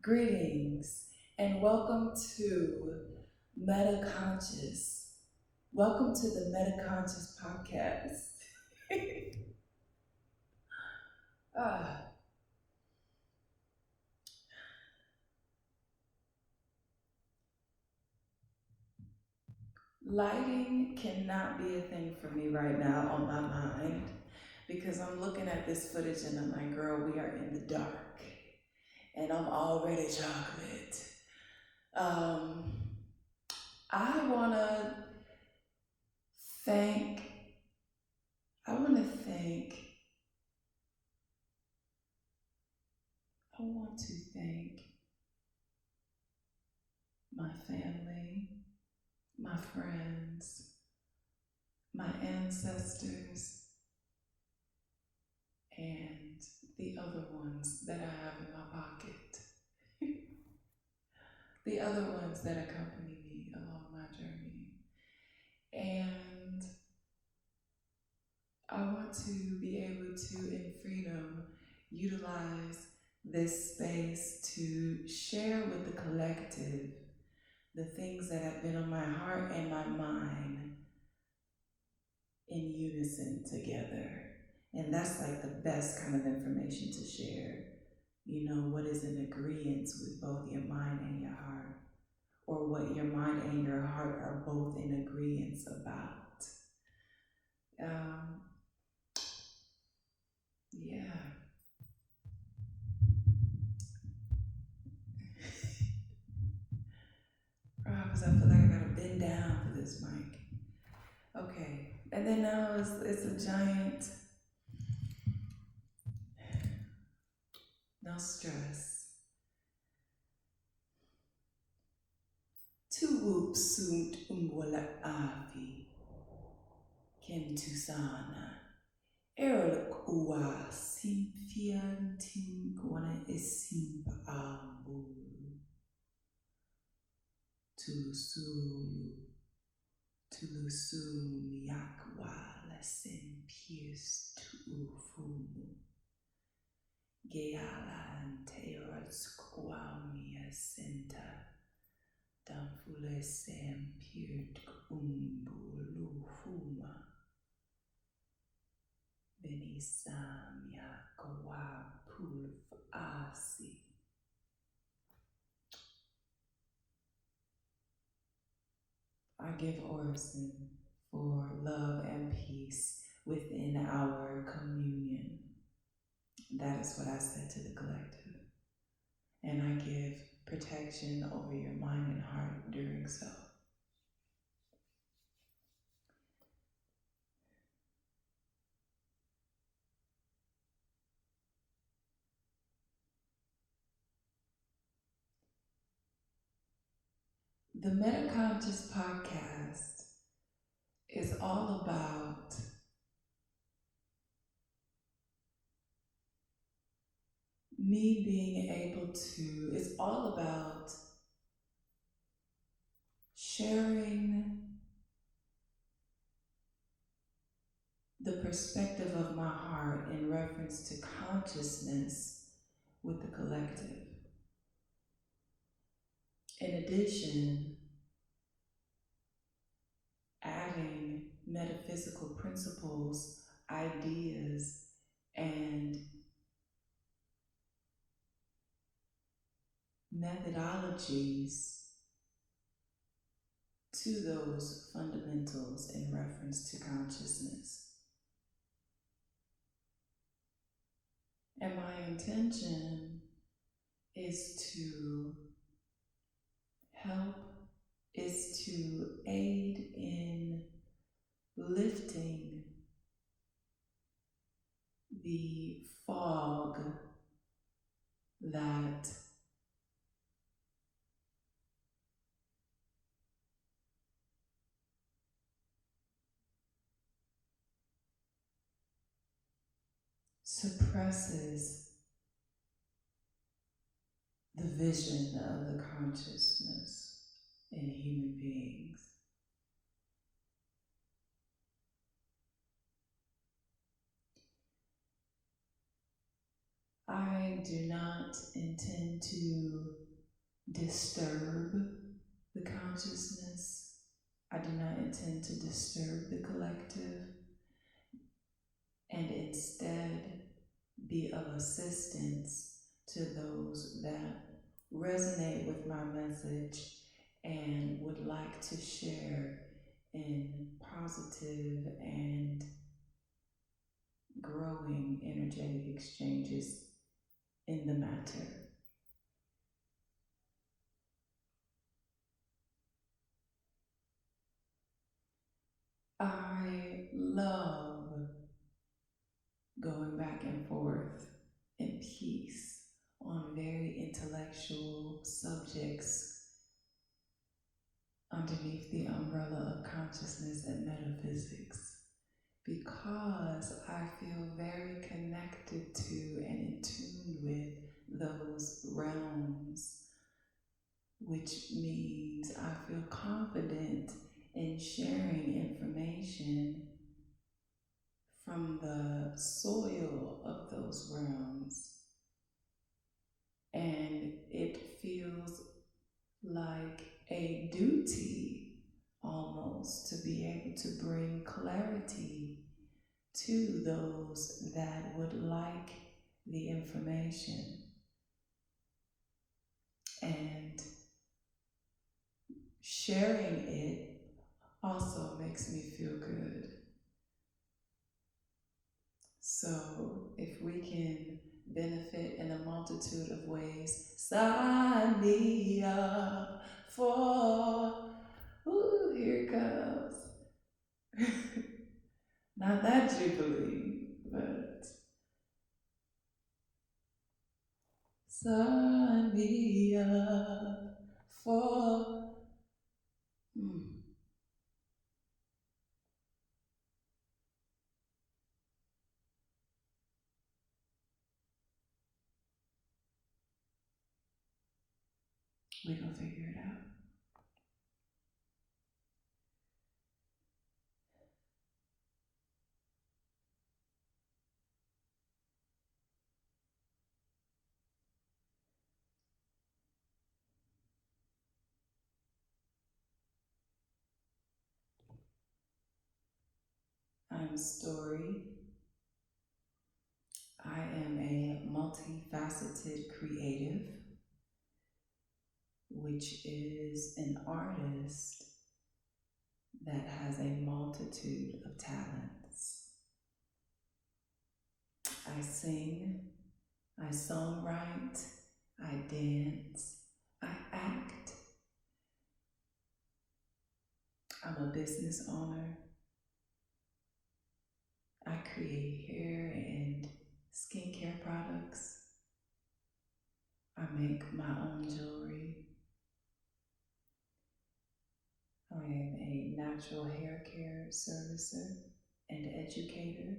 Greetings and welcome to Meta Conscious. Welcome to the Meta Conscious podcast. Ah, lighting cannot be a thing for me right now on my mind because I'm looking at this footage and I'm like, girl, we are in the dark and I'm already chocolate. Um, I wanna thank, I wanna thank, I want to thank my family, my friends, my ancestors, and the other ones that I have in my pocket. The other ones that accompany me along my journey. And I want to be able to, in freedom, utilize this space to share with the collective the things that have been on my heart and my mind in unison together. And that's like the best kind of information to share. You know, what is in agreement with both your mind and your heart, or what your mind and your heart are both in agreement about. Yeah. Because I feel like I gotta bend down for this mic. Okay. And then now it's a giant, no stress. Tu whoop suit umwala afi. Kem tusana. Erlik uwa simfian tim guana esimp ambu. Tulusulu miyakwa lesen pius tu ufumu. Geala anteoral squamia senta. Danfule sem piut lufuma. Benisamia kawa pulf asi. I give orison for love and peace within our communion. That is what I said to the collective. And I give protection over your mind and heart doing so. The Metaconscious podcast is all about me being able to, it's all about sharing the perspective of my heart in reference to consciousness with the collective. In addition, adding metaphysical principles, ideas, and methodologies to those fundamentals in reference to consciousness. And my intention is to help, is to aid in lifting the fog that suppresses the vision of the consciousness in human beings. I do not intend to disturb the consciousness. I do not intend to disturb the collective, and instead be of assistance to those that resonate with my message and would like to share in positive and growing energetic exchanges in the matter. I love going back and forth in peace on very intellectual subjects underneath the umbrella of consciousness and metaphysics, because I feel very connected to and in tune with those realms, which means I feel confident in sharing information from the soil of those realms. And it feels like a duty almost to be able to bring clarity to those that would like the information. And sharing it also makes me feel good. So if we can benefit in a multitude of ways, sign me up for, ooh, here it comes. Not that Jubilee, but sign me up for, we're gonna figure it out. I'm Story. I am a multifaceted creative, which is an artist that has a multitude of talents. I sing, I songwrite, I dance, I act. I'm a business owner. I create hair and skincare products. I make my own jewelry. I am a natural hair care servicer and educator.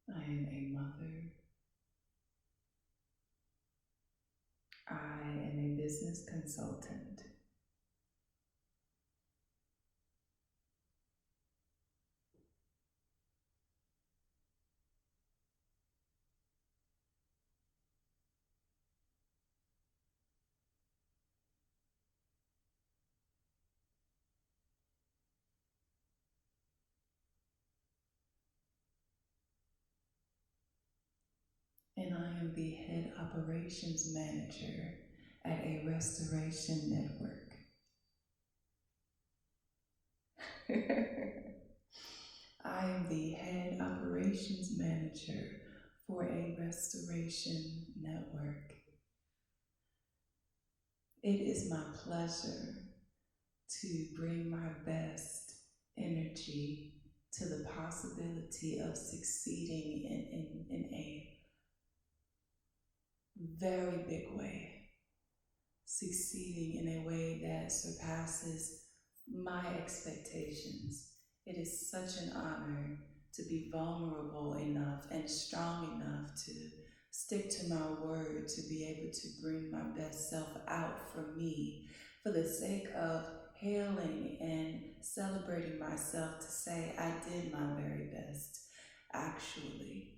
I am a mother. I am a business consultant. And I am the head operations manager at a restoration network. I am the head operations manager for a restoration network. It is my pleasure to bring my best energy to the possibility of succeeding in a very big way, succeeding in a way that surpasses my expectations. It is such an honor to be vulnerable enough and strong enough to stick to my word, to be able to bring my best self out from me for the sake of hailing and celebrating myself, to say I did my very best, actually.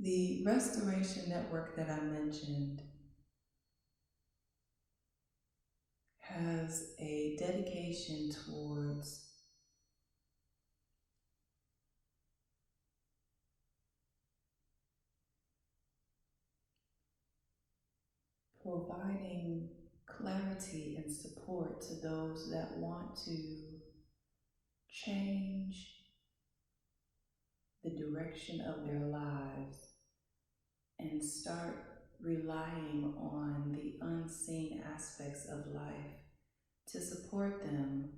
The restoration network that I mentioned has a dedication towards providing clarity and support to those that want to change the direction of their lives and start relying on the unseen aspects of life to support them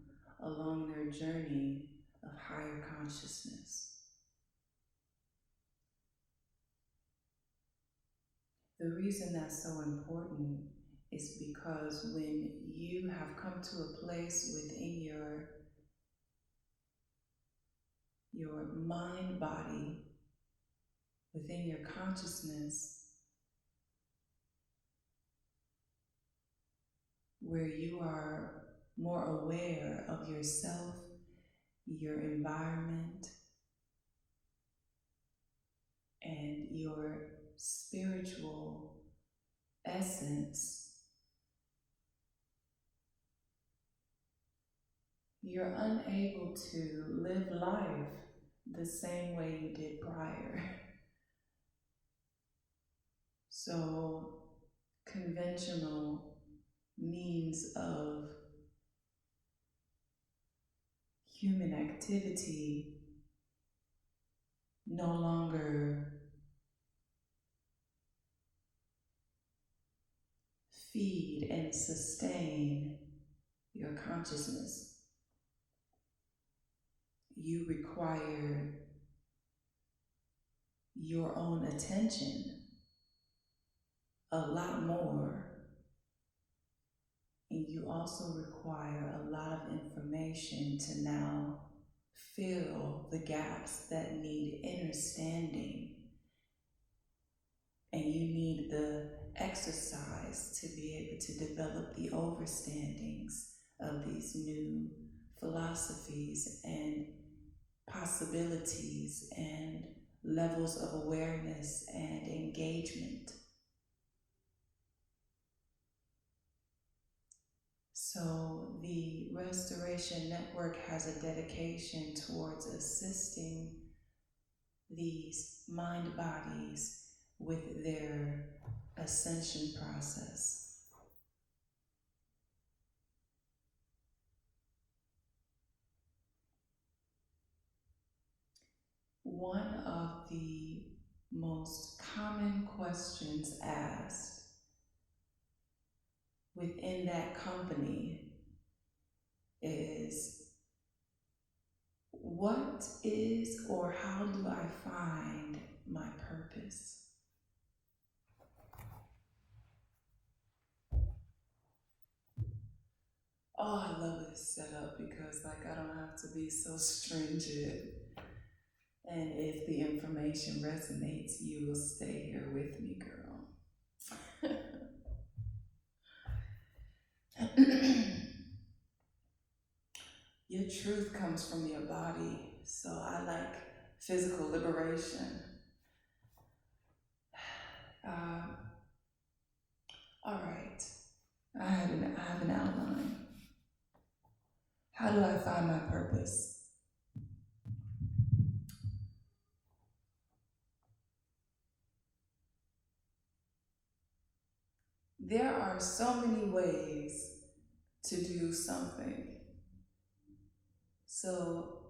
along their journey of higher consciousness. The reason that's so important is because when you have come to a place within your mind body, within your consciousness, where you are more aware of yourself, your environment, and your spiritual essence, you're unable to live life the same way you did prior. So, conventional means of human activity no longer feed and sustain your consciousness. You require your own attention a lot more, and you also require a lot of information to now fill the gaps that need understanding, and you need the exercise to be able to develop the overstandings of these new philosophies and possibilities and levels of awareness and engagement. So the Restoration Network has a dedication towards assisting these mind bodies with their ascension process. One of the most common questions asked within that company is, what is or how do I find my purpose? Oh, I love this setup because I don't have to be so stringent. And if the information resonates, you will stay here with me, girl. Your truth comes from your body, so I like physical liberation. All right, I have an outline. How do I find my purpose? There are so many ways to do something. So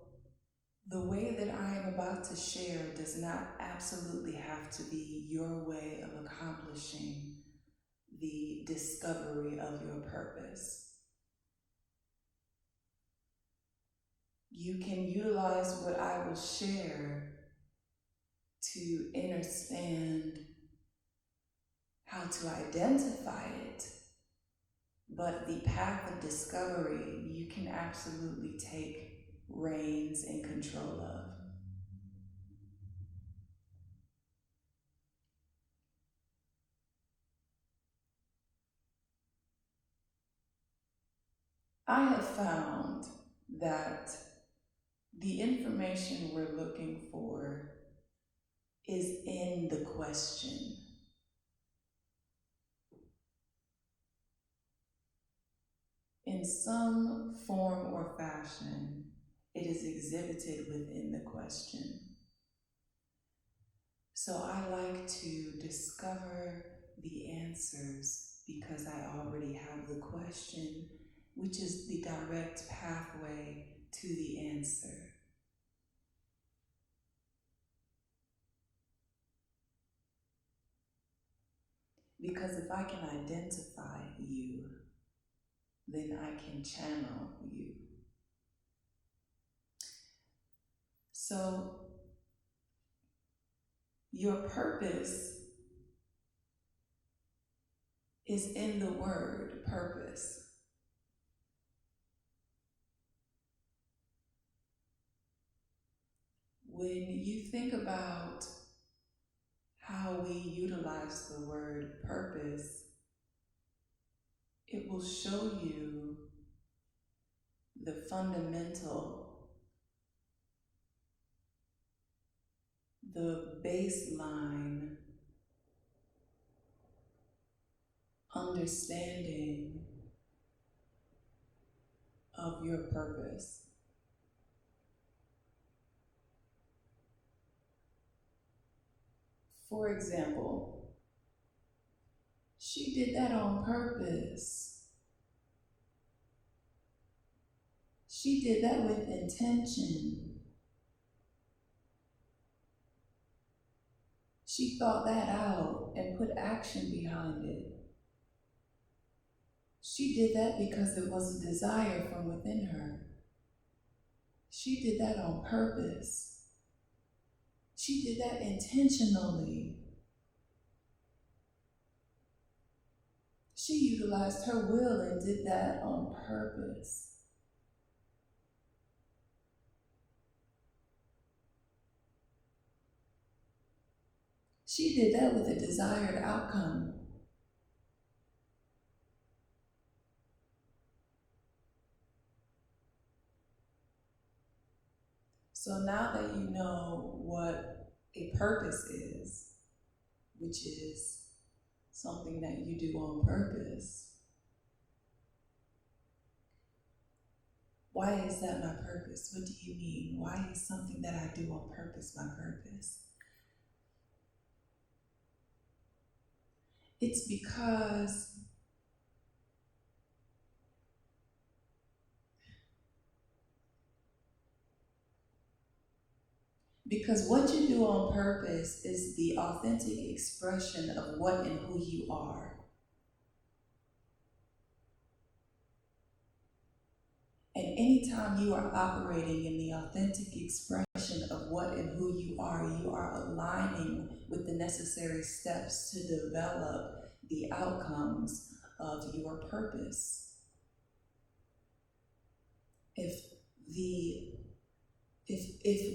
the way that I am about to share does not absolutely have to be your way of accomplishing the discovery of your purpose. You can utilize what I will share to understand how to identify it, but the path of discovery you can absolutely take reins and control of. I have found that the information we're looking for is in the question. In some form or fashion, it is exhibited within the question. So I like to discover the answers because I already have the question, which is the direct pathway to the answer. Because if I can identify you, then I can channel you. So, your purpose is in the word purpose. When you think about how we utilize the word purpose, it will show you the fundamental, the baseline understanding of your purpose. For example, she did that on purpose. She did that with intention. She thought that out and put action behind it. She did that because it was a desire from within her. She did that on purpose. She did that intentionally. She utilized her will and did that on purpose. She did that with a desired outcome. So now that you know what a purpose is, which is something that you do on purpose, why is that my purpose? What do you mean? Why is something that I do on purpose my purpose? It's because what you do on purpose is the authentic expression of what and who you are. And anytime you are operating in the authentic expression of what and who you are aligning with the necessary steps to develop the outcomes of your purpose. If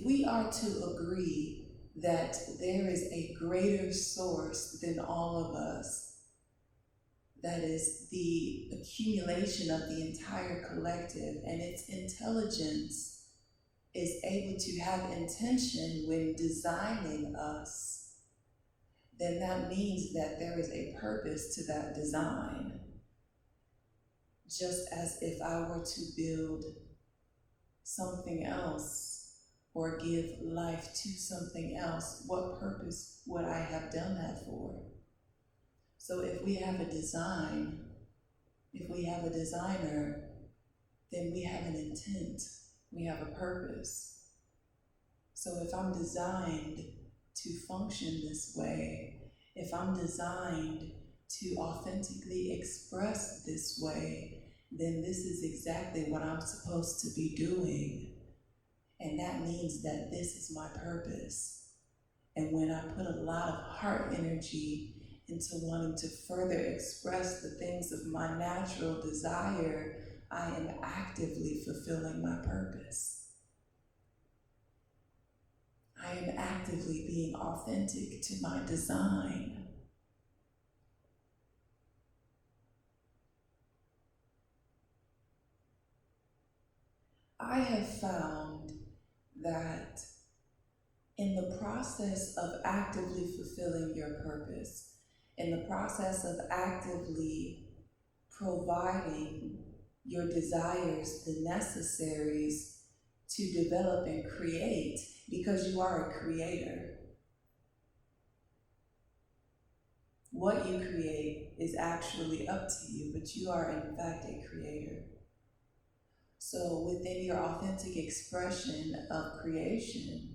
we are to agree that there is a greater source than all of us, that is the accumulation of the entire collective, and its intelligence is able to have intention when designing us, then that means that there is a purpose to that design. Just as if I were to build something else or give life to something else, what purpose would I have done that for? So if we have a design, if we have a designer, then we have an intent, we have a purpose. So if I'm designed to function this way, if I'm designed to authentically express this way, then this is exactly what I'm supposed to be doing. And that means that this is my purpose. And when I put a lot of heart energy into wanting to further express the things of my natural desire, I am actively fulfilling my purpose. I am actively being authentic to my design. I have found that In the process of actively fulfilling your purpose, in the process of actively providing your desires the necessaries to develop and create, because you are a creator. What you create is actually up to you, but you are in fact a creator. So within your authentic expression of creation,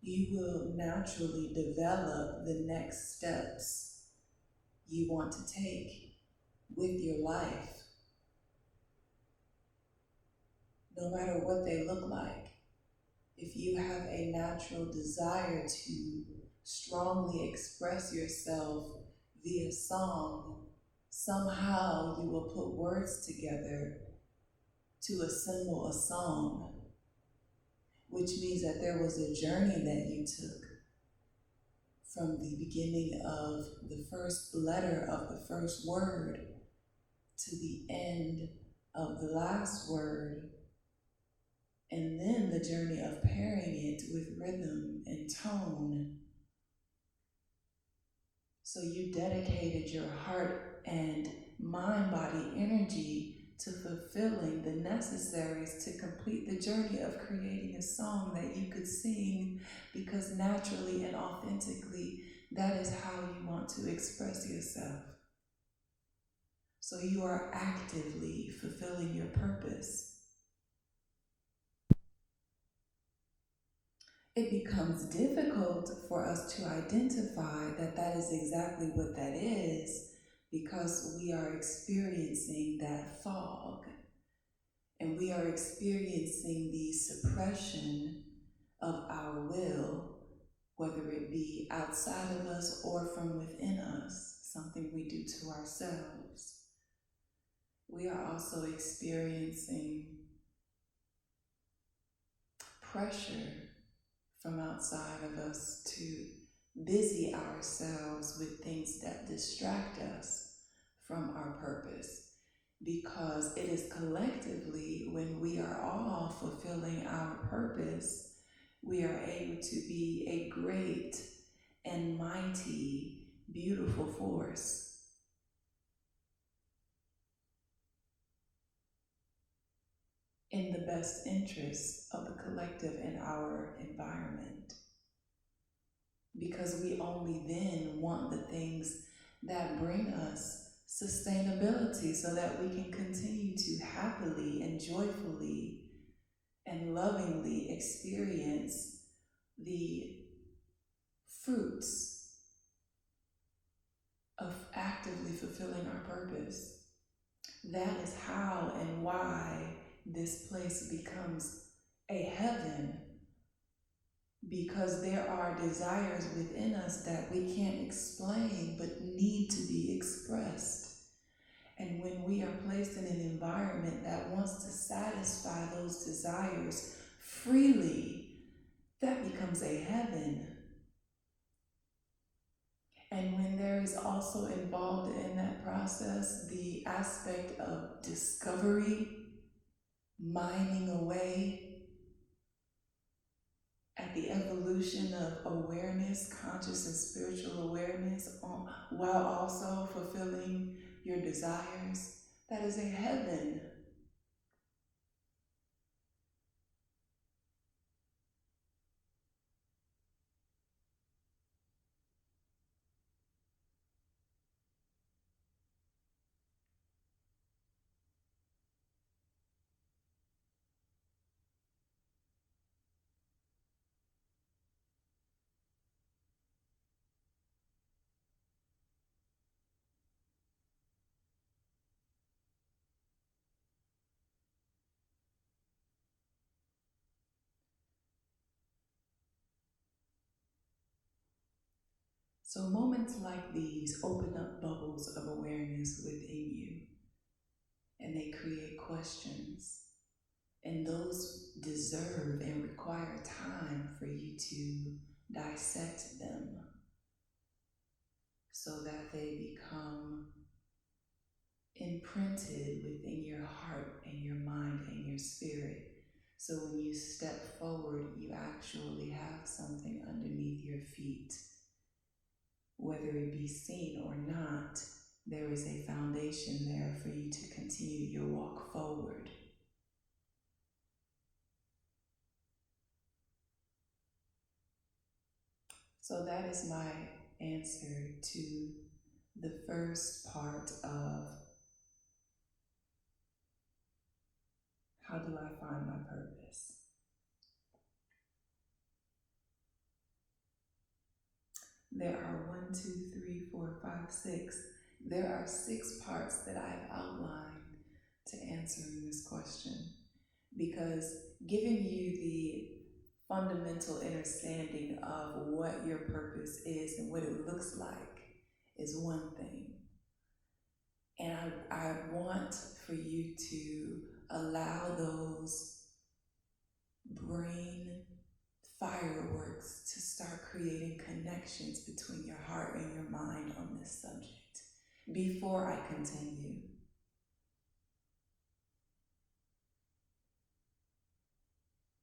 you will naturally develop the next steps you want to take with your life, no matter what they look like. If you have a natural desire to strongly express yourself via song, somehow you will put words together to assemble a song, which means that there was a journey that you took from the beginning of the first letter of the first word to the end of the last word, and then the journey of pairing it with rhythm and tone. So you dedicated your heart and mind-body energy to fulfilling the necessaries to complete the journey of creating a song that you could sing, because naturally and authentically, that is how you want to express yourself. So you are actively fulfilling your purpose. It becomes difficult for us to identify that that is exactly what that is, because we are experiencing that fog, and we are experiencing the suppression of our will, whether it be outside of us or from within us, something we do to ourselves. We are also experiencing pressure from outside of us to busy ourselves with things that distract us from our purpose, because it is collectively when we are all fulfilling our purpose, we are able to be a great and mighty, beautiful force. In the best interests of the collective and our environment. Because we only then want the things that bring us sustainability, so that we can continue to happily and joyfully and lovingly experience the fruits of actively fulfilling our purpose. That is how and why this place becomes a heaven, because there are desires within us that we can't explain but need to be expressed. And when we are placed in an environment that wants to satisfy those desires freely, that becomes a heaven. And when there is also involved in that process the aspect of discovery, mining away at the evolution of awareness, conscious and spiritual awareness, while also fulfilling your desires, that is a heaven. So moments like these open up bubbles of awareness within you, and they create questions. And those deserve and require time for you to dissect them, so that they become imprinted within your heart and your mind and your spirit, So when you step forward, you actually have something underneath your feet. Whether it be seen or not, there is a foundation there for you to continue your walk forward. So that is my answer to the first part of how do I find my purpose? There are 1, 2, 3, 4, 5, 6. There are 6 parts that I've outlined to answering this question, because giving you the fundamental understanding of what your purpose is and what it looks like is one thing. And I want for you to allow those brain fireworks to start creating connections between your heart and your mind on this subject before I continue.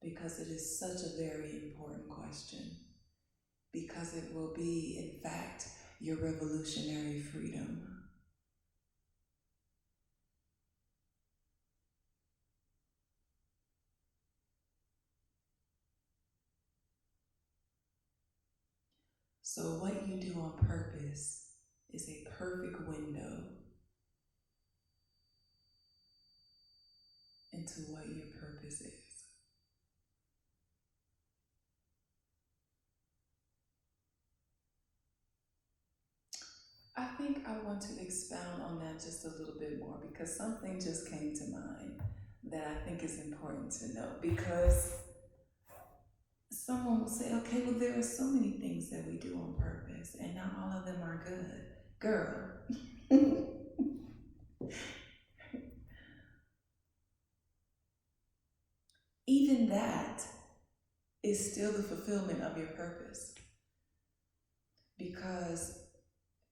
Because it is such a very important question. Because it will be, in fact, your revolutionary freedom. So what you do on purpose is a perfect window into what your purpose is. I think I want to expound on that just a little bit more, because something just came to mind that I think is important to know. Because someone will say, okay, well, there are so many things that we do on purpose, and not all of them are good. Girl. Even that is still the fulfillment of your purpose. Because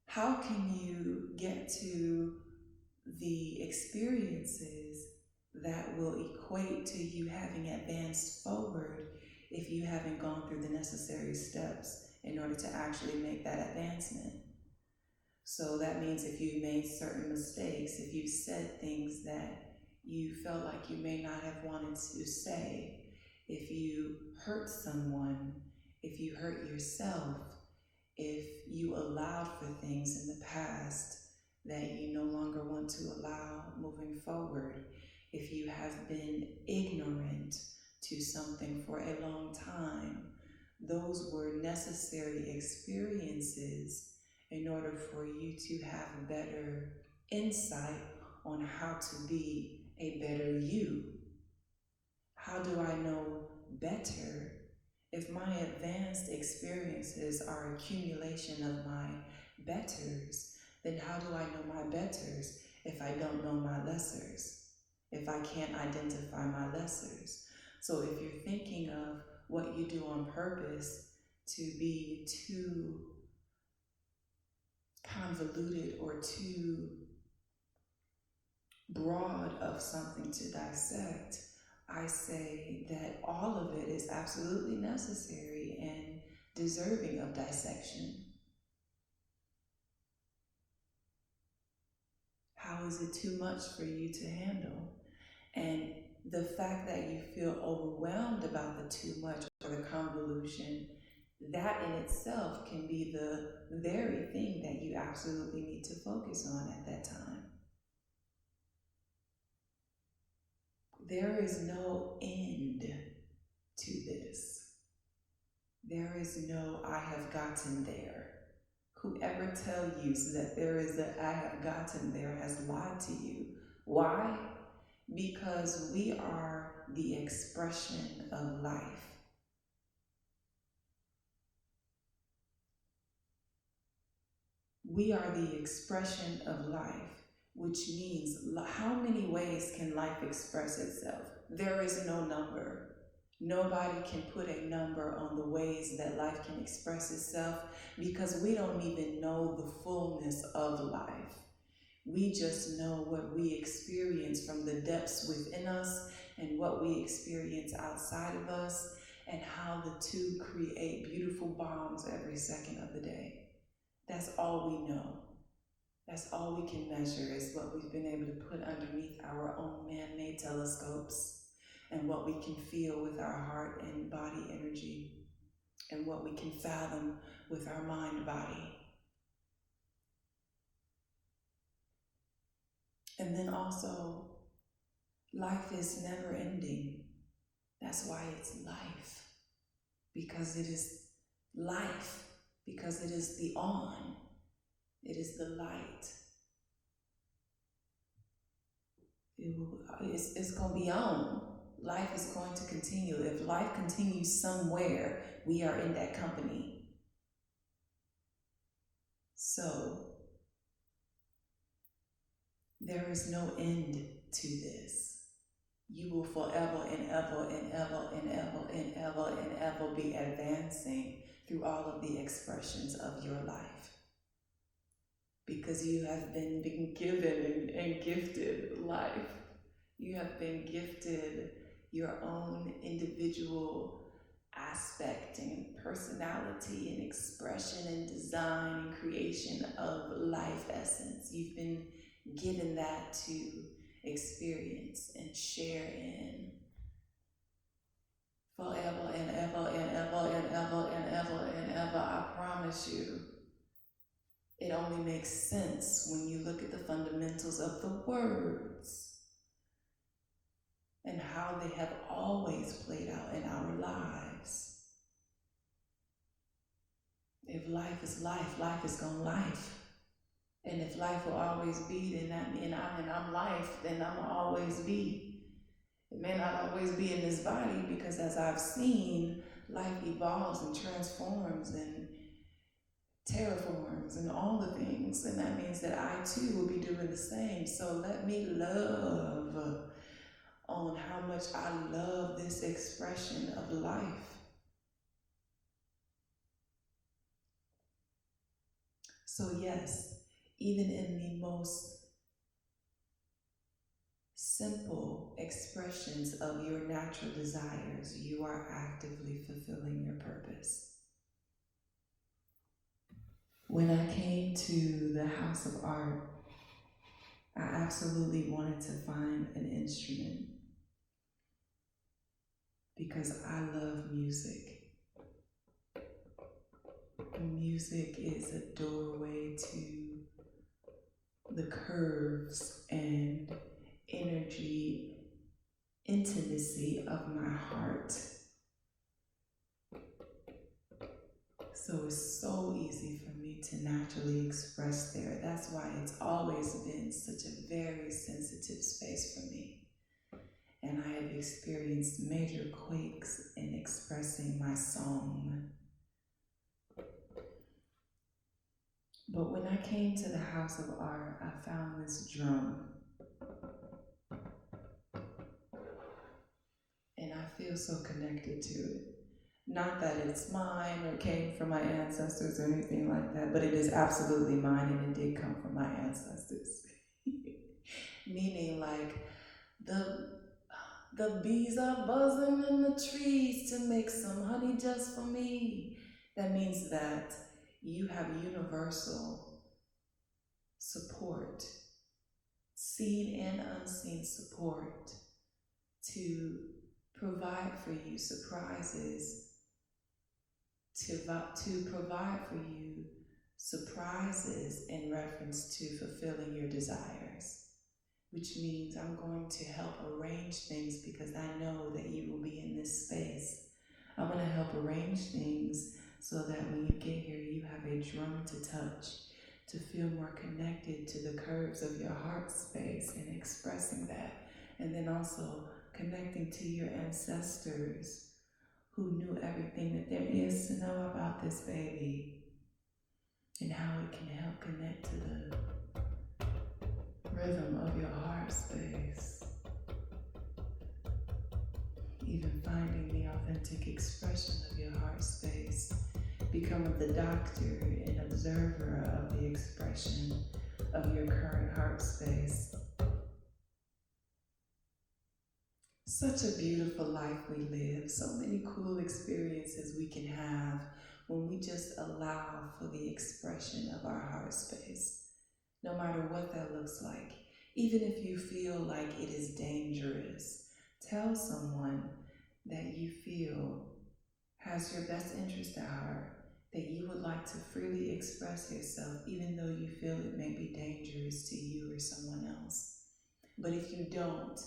how can you get to the experiences that will equate to you having advanced forward if you haven't gone through the necessary steps in order to actually make that advancement? So that means if you've made certain mistakes, if you've said things that you felt like you may not have wanted to say, if you hurt someone, if you hurt yourself, if you allowed for things in the past that you no longer want to allow moving forward, if you have been ignorant to something for a long time, those were necessary experiences in order for you to have a better insight on how to be a better you. How do I know better? If my advanced experiences are accumulation of my betters, then how do I know my betters if I don't know my lessers? If I can't identify my lessers? So if you're thinking of what you do on purpose to be too convoluted or too broad of something to dissect, I say that all of it is absolutely necessary and deserving of dissection. How is it too much for you to handle? And the fact that you feel overwhelmed about the too much or the convolution, that in itself can be the very thing that you absolutely need to focus on at that time. There is no end to this. There is no I have gotten there. Whoever tells you that there is a I have gotten there has lied to you. Why? Because we are the expression of life. We are the expression of life, which means how many ways can life express itself? There is no number. Nobody can put a number on the ways that life can express itself, because we don't even know the fullness of life. We just know what we experience from the depths within us and what we experience outside of us, and how the two create beautiful bombs every second of the day. That's all we know. That's all we can measure, is what we've been able to put underneath our own man-made telescopes, and what we can feel with our heart and body energy, and what we can fathom with our mind-body. And then also, life is never ending. That's why it's life. Because it is life. Because it is the on. It is the light. It's going to be on. Life is going to continue. If life continues somewhere, we are in that company. So, there is no end to this. You will forever and ever and ever and ever and ever and ever be advancing through all of the expressions of your life. Because you have been given and gifted life. You have been gifted your own individual aspect and personality and expression and design and creation of life essence. You've been given that to experience and share in forever and ever and ever and ever and ever and ever. I promise you, it only makes sense when you look at the fundamentals of the words and how they have always played out in our lives. If life is life, life is gonna life. And if life will always be, then that means I'm life, then I'm gonna always be. It may not always be in this body, because as I've seen, life evolves and transforms and terraforms and all the things, and that means that I too will be doing the same. So let me love on how much I love this expression of life. So yes, even in the most simple expressions of your natural desires, you are actively fulfilling your purpose. When I came to the House of Art, I absolutely wanted to find an instrument because I love music. Music is a doorway to the curves and energy, intimacy of my heart. So it's so easy for me to naturally express there. That's why it's always been such a very sensitive space for me. And I have experienced major quakes in expressing my song. But when I came to the House of Art, I found this drum. And I feel so connected to it. Not that it's mine or came from my ancestors or anything like that, but it is absolutely mine, and it did come from my ancestors. Meaning, like, the bees are buzzing in the trees to make some honey just for me. That means that you have universal support, seen and unseen support, to provide for you surprises, to provide for you surprises in reference to fulfilling your desires. Which means I'm going to help arrange things because I know that you will be in this space. I'm going to help arrange things so that when you get here, you have a drum to touch, to feel more connected to the curves of your heart space and expressing that. And then also connecting to your ancestors who knew everything that there is to know about this baby and how it can help connect to the rhythm of your heart space. Even finding the authentic expression of your heart space. Becoming the doctor and observer of the expression of your current heart space. Such a beautiful life we live, so many cool experiences we can have when we just allow for the expression of our heart space, no matter what that looks like. Even if you feel like it is dangerous, tell someone that you feel has your best interest at heart, that you would like to freely express yourself, even though you feel it may be dangerous to you or someone else. But if you don't,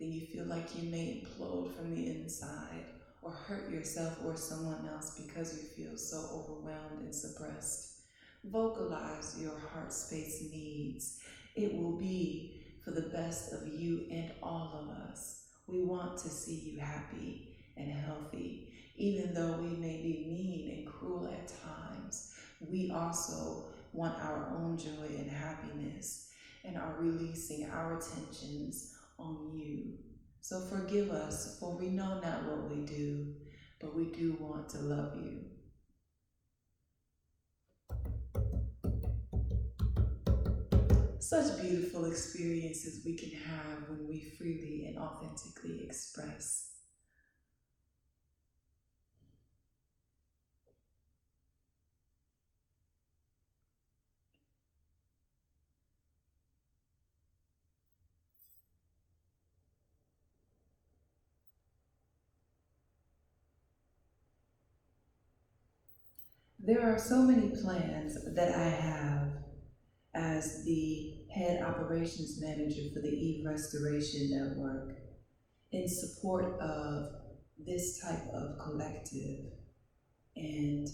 then you feel like you may implode from the inside or hurt yourself or someone else because you feel so overwhelmed and suppressed. Vocalize your heart space needs. It will be for the best of you and all of us. We want to see you happy and healthy. Even though we may be mean and cruel at times, we also want our own joy and happiness and are releasing our tensions on you. So forgive us, for we know not what we do, but we do want to love you. Such beautiful experiences we can have when we freely and authentically express. There are so many plans that I have as the head operations manager for the Eevh Restoration Network in support of this type of collective and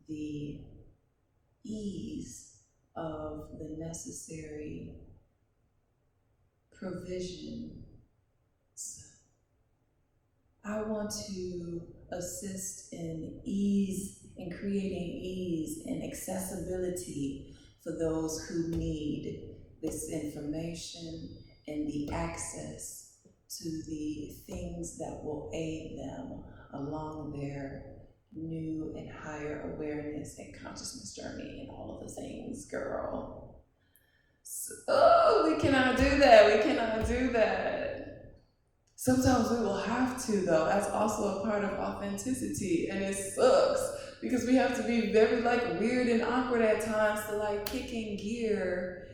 the ease of the necessary provision. I want to assist in ease, in creating ease and accessibility for those who need this information and the access to the things that will aid them along their new and higher awareness and consciousness journey and all of the things, girl. So, we cannot do that. We cannot do that. Sometimes we will have to, though. That's also a part of authenticity, and it sucks because we have to be very weird and awkward at times to kick in gear,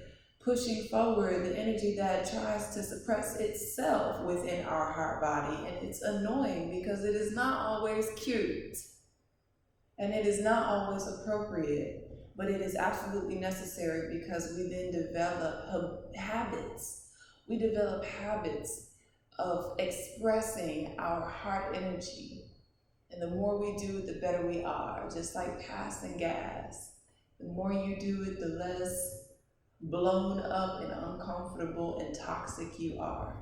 pushing forward the energy that tries to suppress itself within our heart body. And it's annoying because it is not always cute and it is not always appropriate, but it is absolutely necessary because we then develop habits. We develop habits of expressing our heart energy. And the more we do it, the better we are, just like passing gas. The more you do it, the less blown up and uncomfortable and toxic you are.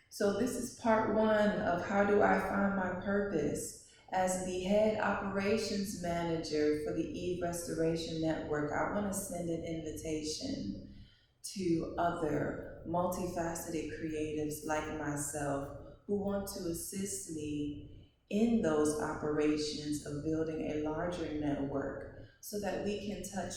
So this is part one of how do I find my purpose. As the head operations manager for the Eevh Restoration Network, I want to send an invitation to other multifaceted creatives like myself who want to assist me in those operations of building a larger network so that we can touch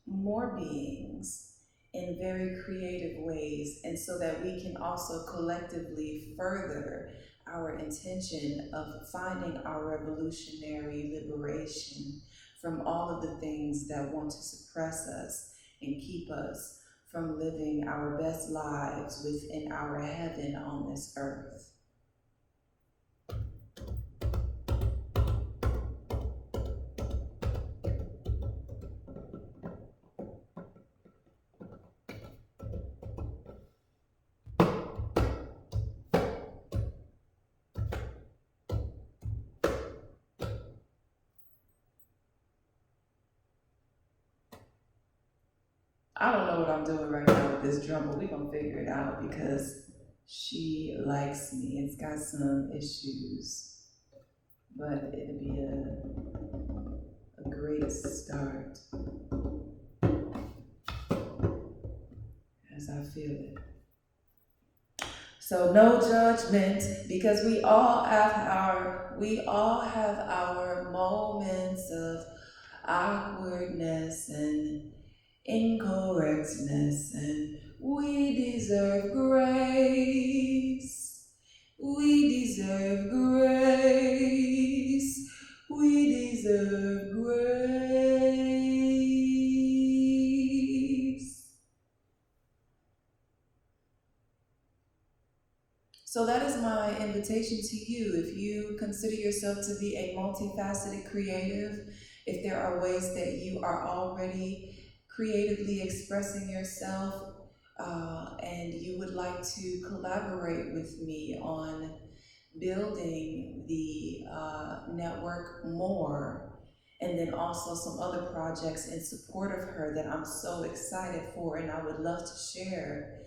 more beings in very creative ways, and so that we can also collectively further our intention of finding our revolutionary liberation from all of the things that want to suppress us and keep us from living our best lives within our heaven on this earth. I don't know what I'm doing right now with this drum, but we're gonna figure it out because she likes me. It's got some issues, but it'll be a great start as I feel it. So no judgment, because we all have our moments of awkwardness and incorrectness, and We deserve grace. We deserve grace. We deserve grace. So that is my invitation to you. If you consider yourself to be a multifaceted creative, if there are ways that you are already creatively expressing yourself, and you would like to collaborate with me on building the network more, and then also some other projects in support of her that I'm so excited for and I would love to share,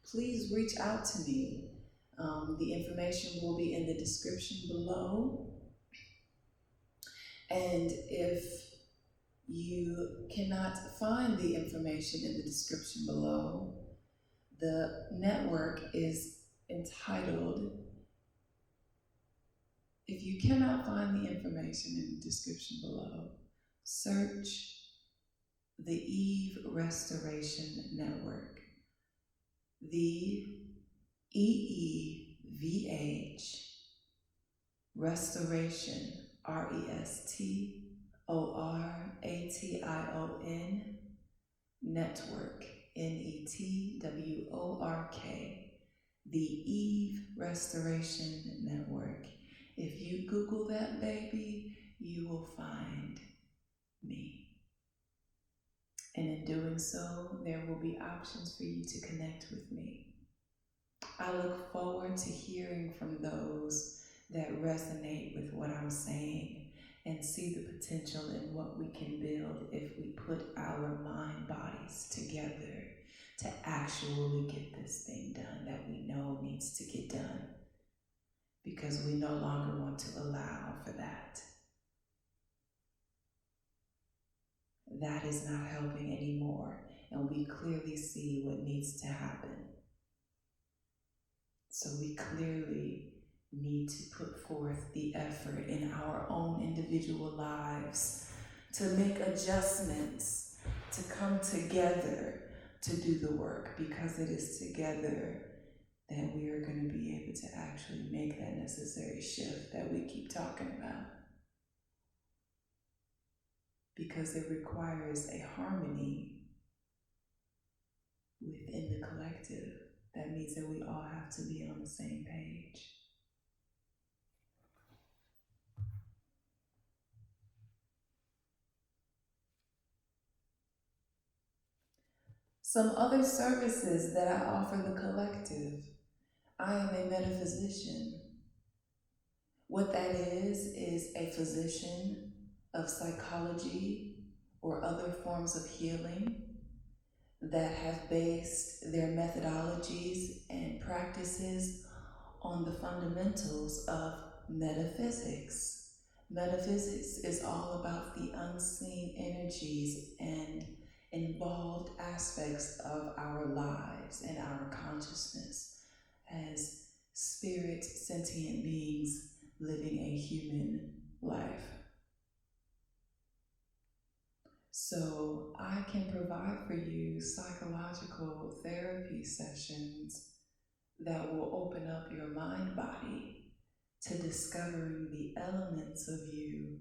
please reach out to me. The information will be in the description below. And if you cannot find the information in the description below, the network is entitled, if you cannot find the information in the description below, search the Eevh Restoration Network. The EEVH Restoration, RESTORATION Network, NETWORK, the Eevh Restoration Network. If you Google that baby, you will find me. And in doing so, there will be options for you to connect with me. I look forward to hearing from those that resonate with what I'm saying and see the potential in what we can build if we put our mind bodies together to actually get this thing done that we know needs to get done, because we no longer want to allow for that. That is not helping anymore, and we clearly see what needs to happen. So we clearly need to put forth the effort in our own individual lives to make adjustments, to come together to do the work, because it is together that we are going to be able to actually make that necessary shift that we keep talking about. Because it requires a harmony within the collective. That means that we all have to be on the same page. Some other services that I offer the collective. I am a metaphysician. What that is a physician of psychology or other forms of healing that have based their methodologies and practices on the fundamentals of metaphysics. Metaphysics is all about the unseen energies and involved aspects of our lives and our consciousness as spirit sentient beings living a human life. So I can provide for you psychological therapy sessions that will open up your mind body to discovering the elements of you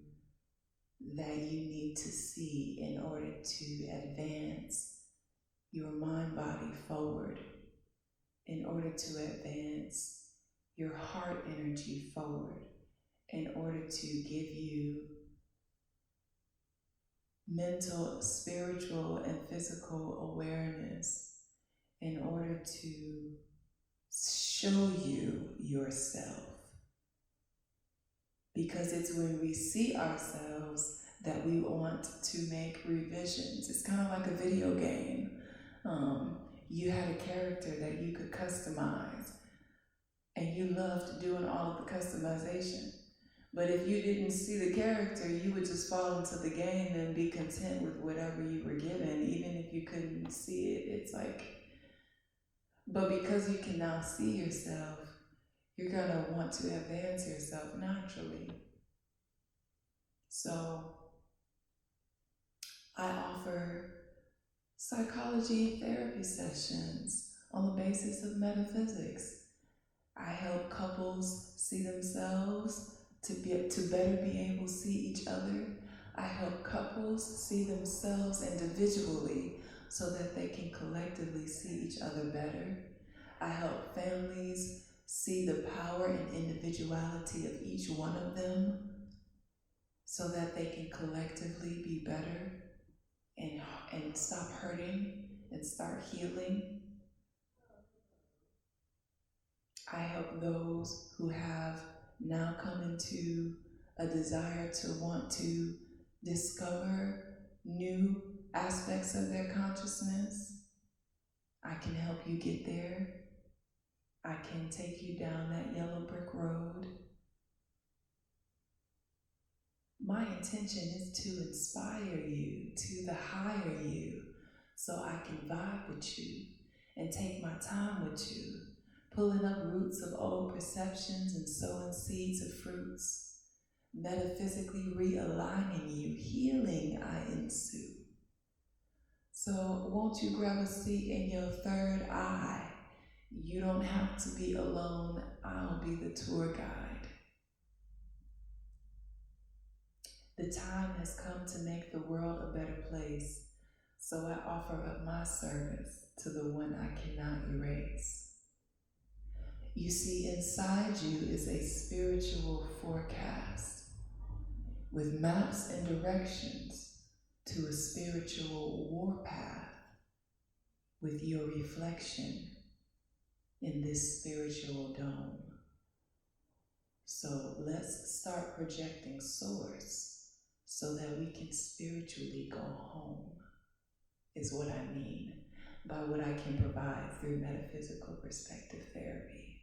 that you need to see in order to advance your mind body forward, in order to advance your heart energy forward, in order to give you mental, spiritual, and physical awareness, in order to show you yourself. Because it's when we see ourselves that we want to make revisions. It's kind of like a video game. You had a character that you could customize, and you loved doing all of the customization. But if you didn't see the character, you would just fall into the game and be content with whatever you were given, even if you couldn't see it. It's like, but because you can now see yourself, you're gonna want to advance yourself naturally. So I offer psychology therapy sessions on the basis of metaphysics. I help couples see themselves to better be able to see each other. I help couples see themselves individually so that they can collectively see each other better. I help families see the power and individuality of each one of them so that they can collectively be better and stop hurting and start healing. I help those who have now come into a desire to want to discover new aspects of their consciousness. I can help you get there. I can take you down that yellow brick road. My intention is to inspire you to the higher you so I can vibe with you and take my time with you, pulling up roots of old perceptions and sowing seeds of fruits, metaphysically realigning you, healing I ensue. So won't you grab a seat in your third eye? You don't have to be alone. I'll be the tour guide. The time has come to make the world a better place, so I offer up my service to the one I cannot erase. You see, inside you is a spiritual forecast with maps and directions to a spiritual warpath with your reflection in this spiritual dome. So let's start projecting source so that we can spiritually go home, is what I mean by what I can provide through metaphysical perspective therapy.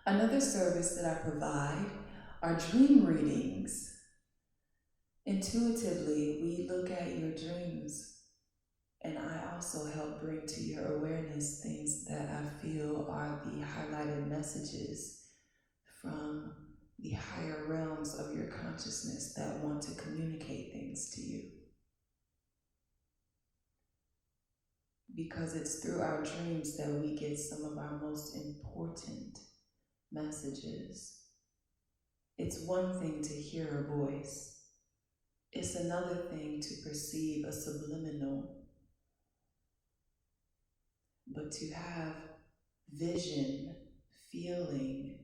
Another service that I provide are dream readings. Intuitively, we look at your dreams, and I also help bring to your awareness things that I feel are the highlighted messages from the higher realms of your consciousness that want to communicate things to you. Because it's through our dreams that we get some of our most important messages. It's one thing to hear a voice. It's another thing to perceive a subliminal. But to have vision, feeling,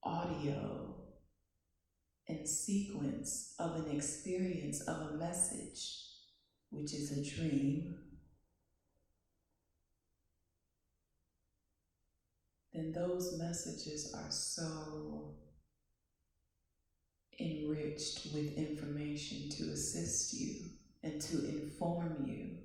audio, and sequence of an experience of a message, which is a dream, then those messages are so enriched with information to assist you and to inform you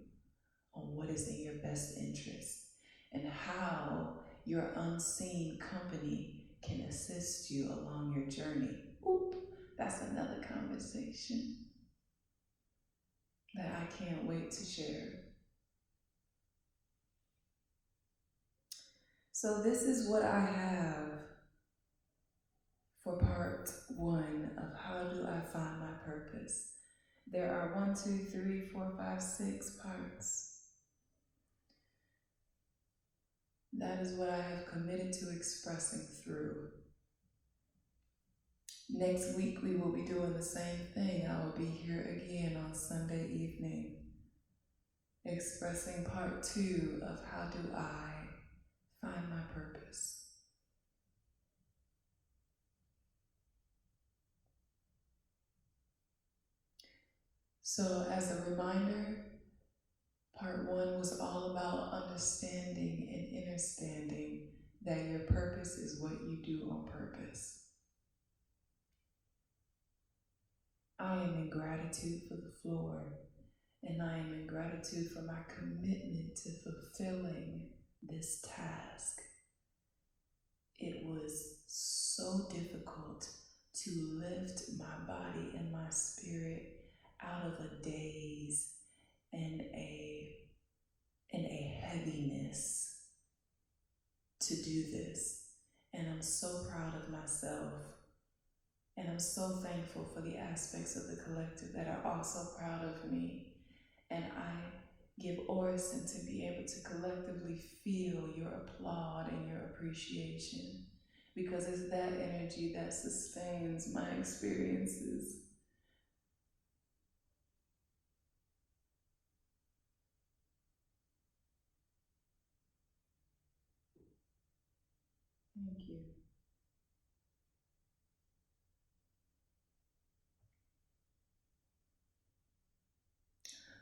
on what is in your best interest and how your unseen company can assist you along your journey. Oop, that's another conversation that I can't wait to share. So this is what I have for part 1 of how do I find my purpose. There are 1, 2, 3, 4, 5, 6 parts. That is what I have committed to expressing through. Next week, we will be doing the same thing. I will be here again on Sunday evening, expressing part 2 of how do I find my purpose. So as a reminder, part 1 was all about understanding and understanding that your purpose is what you do on purpose. I am in gratitude for the floor, and I am in gratitude for my commitment to fulfilling this task. It was so difficult to lift my body and my spirit out of a daze and a heaviness to do this. And I'm so proud of myself. And I'm so thankful for the aspects of the collective that are also proud of me. And I give Orison to be able to collectively feel your applaud and your appreciation, because it's that energy that sustains my experiences. Thank you.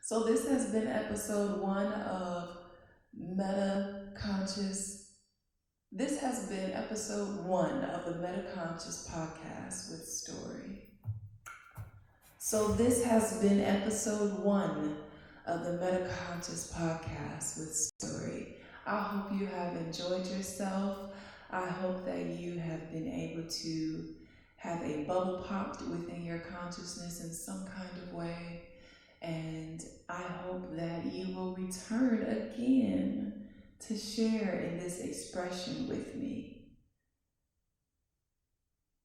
So this has been episode 1 of Meta Conscious. This has been episode 1 of the Meta Conscious podcast with Story. So this has been episode 1 of the Meta Conscious podcast with Story. I hope you have enjoyed yourself. I hope that you have been able to have a bubble popped within your consciousness in some kind of way. And I hope that you will return again to share in this expression with me.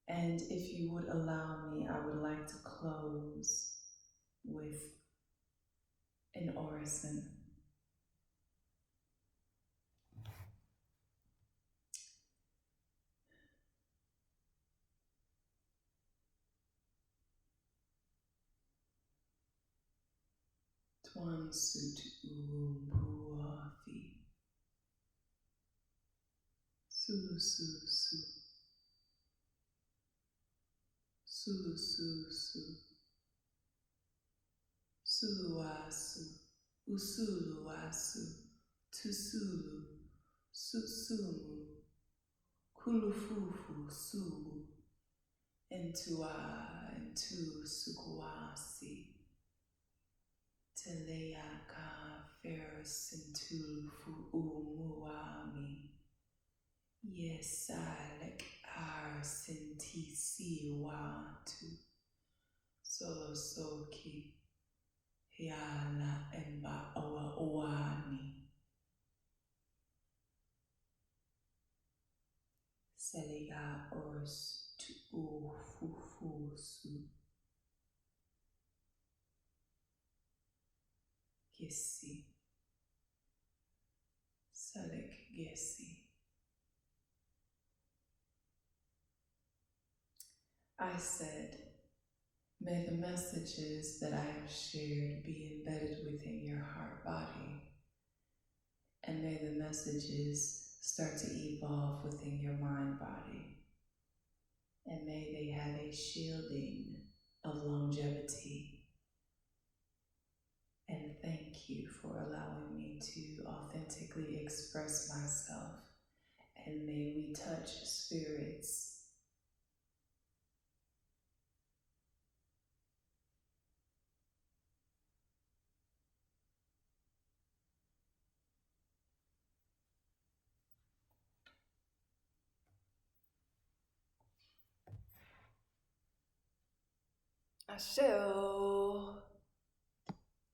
And if you would allow me, I would like to close with an orison. Tuan sut umpuafi. Sulu su su. Sulu su su. Suluasu. Usuluasu. Tusulu. Susumu. Kulufufu su. Entu sukuasi. Teleaka fersintufu umuami. Yesalek ar sintisi watu. Solo soki. Hiala emba owa oani. Selega ors tu ufufusu. Gesi. Salek Gesi. I said, may the messages that I have shared be embedded within your heart body, and may the messages start to evolve within your mind body, and may they have a shielding of longevity. And thank you for allowing me to authentically express myself, and may we touch spirits Ashe.